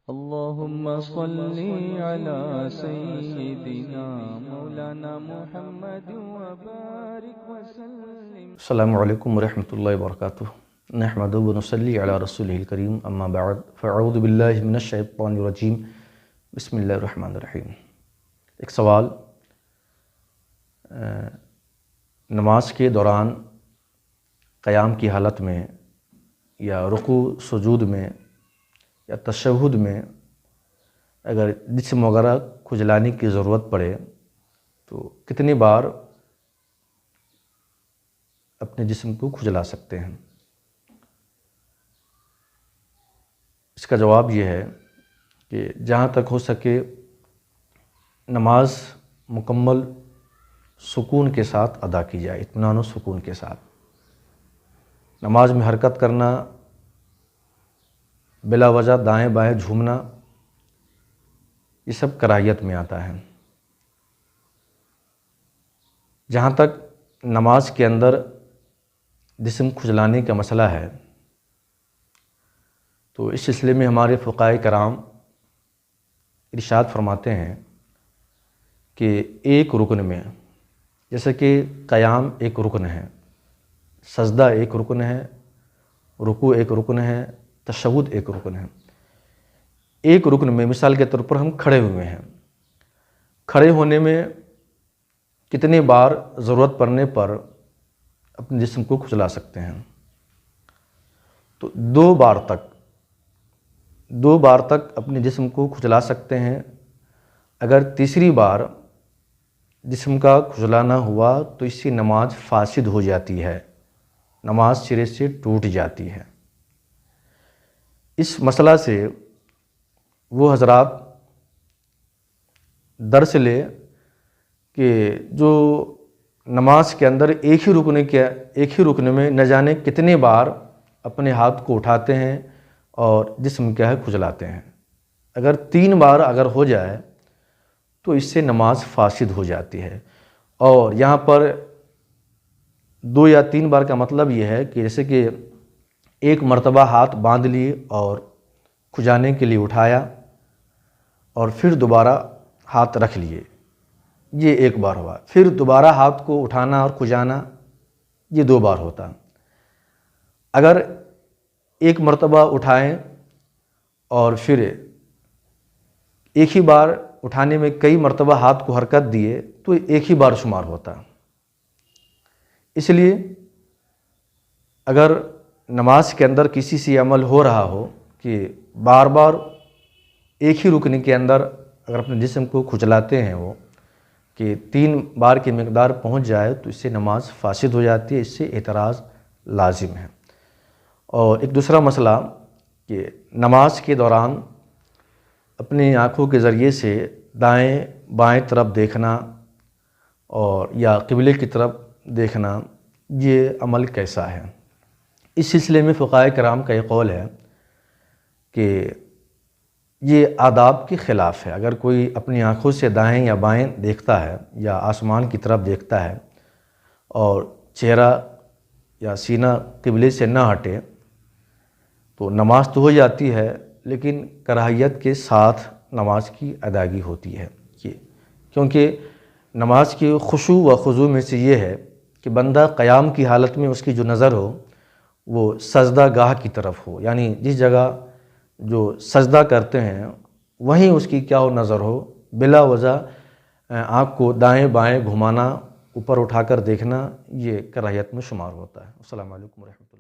اللهم صل على سيدنا مولانا محمد وبارك وسلم. السلام علیکم ورحمۃ اللہ وبرکاتہ. نحمد و نصلی علی رسولہ الکریم، اما بعد فاعوذ باللہ من الشیطان الرجیم، بسم اللہ الرحمن الرحیم. ایک سوال، نماز کے دوران قیام کی حالت میں یا رکوع سجود میں یا تشہد میں اگر جسم وغیرہ کھجلانے کی ضرورت پڑے تو کتنی بار اپنے جسم کو کھجلا سکتے ہیں؟ اس کا جواب یہ ہے کہ جہاں تک ہو سکے نماز مکمل سکون کے ساتھ ادا کی جائے، اطمینان و سکون کے ساتھ. نماز میں حرکت کرنا، بلا وجہ دائیں بائیں جھومنا، یہ سب کراہیت میں آتا ہے. جہاں تک نماز کے اندر جسم کھجلانے کا مسئلہ ہے تو اس سلسلے میں ہمارے فقہائے کرام ارشاد فرماتے ہیں کہ ایک رکن میں، جیسے کہ قیام ایک رکن ہے، سجدہ ایک رکن ہے، رکوع ایک رکن ہے، تشہد ایک رکن ہے. ایک رکن میں مثال کے طور پر ہم کھڑے ہوئے ہیں، کھڑے ہونے میں کتنے بار ضرورت پڑنے پر اپنے جسم کو کھجلا سکتے ہیں؟ تو دو بار تک اپنے جسم کو کھجلا سکتے ہیں. اگر تیسری بار جسم کا کھجلانا ہوا تو اس سے نماز فاسد ہو جاتی ہے، نماز سرے سے ٹوٹ جاتی ہے. اس مسئلہ سے وہ حضرات درس لے کہ جو نماز کے اندر ایک ہی رکن میں نہ جانے کتنے بار اپنے ہاتھ کو اٹھاتے ہیں اور جسم کیا ہے کھجلاتے ہیں. اگر 3 بار اگر ہو جائے تو اس سے نماز فاسد ہو جاتی ہے. اور یہاں پر 2 یا 3 بار کا مطلب یہ ہے کہ جیسے کہ ایک مرتبہ ہاتھ باندھ لیے اور کھجانے کے لیے اٹھایا اور پھر دوبارہ ہاتھ رکھ لیے، یہ 1 بار ہوا. پھر دوبارہ ہاتھ کو اٹھانا اور کھجانا، یہ 2 بار ہوتا. اگر ایک مرتبہ اٹھائیں اور پھر ایک ہی بار اٹھانے میں کئی مرتبہ ہاتھ کو حرکت دیے تو ایک ہی بار شمار ہوتا. اس لیے اگر نماز کے اندر کسی سے عمل ہو رہا ہو کہ بار بار ایک ہی رکن کے اندر اگر اپنے جسم کو کھجلاتے ہیں وہ کہ 3 بار کی مقدار پہنچ جائے تو اس سے نماز فاسد ہو جاتی ہے، اس سے اعتراض لازم ہے. اور ایک دوسرا مسئلہ کہ نماز کے دوران اپنی آنکھوں کے ذریعے سے دائیں بائیں طرف دیکھنا اور یا قبلے کی طرف دیکھنا، یہ عمل کیسا ہے؟ اس سلسلے میں فقہائے کرام کا یہ قول ہے کہ یہ آداب کے خلاف ہے. اگر کوئی اپنی آنکھوں سے دائیں یا بائیں دیکھتا ہے یا آسمان کی طرف دیکھتا ہے اور چہرہ یا سینہ قبلے سے نہ ہٹے تو نماز تو ہو جاتی ہے لیکن کراہیت کے ساتھ نماز کی ادائیگی ہوتی ہے. کیونکہ نماز کی خشوع و خضوع میں سے یہ ہے کہ بندہ قیام کی حالت میں اس کی جو نظر ہو وہ سجدہ گاہ کی طرف ہو، یعنی جس جگہ جو سجدہ کرتے ہیں وہیں اس کی کیا ہو نظر ہو. بلا وجہ آنکھ کو دائیں بائیں گھمانا، اوپر اٹھا کر دیکھنا، یہ کراہیت میں شمار ہوتا ہے. السلام علیکم ورحمۃ اللہ.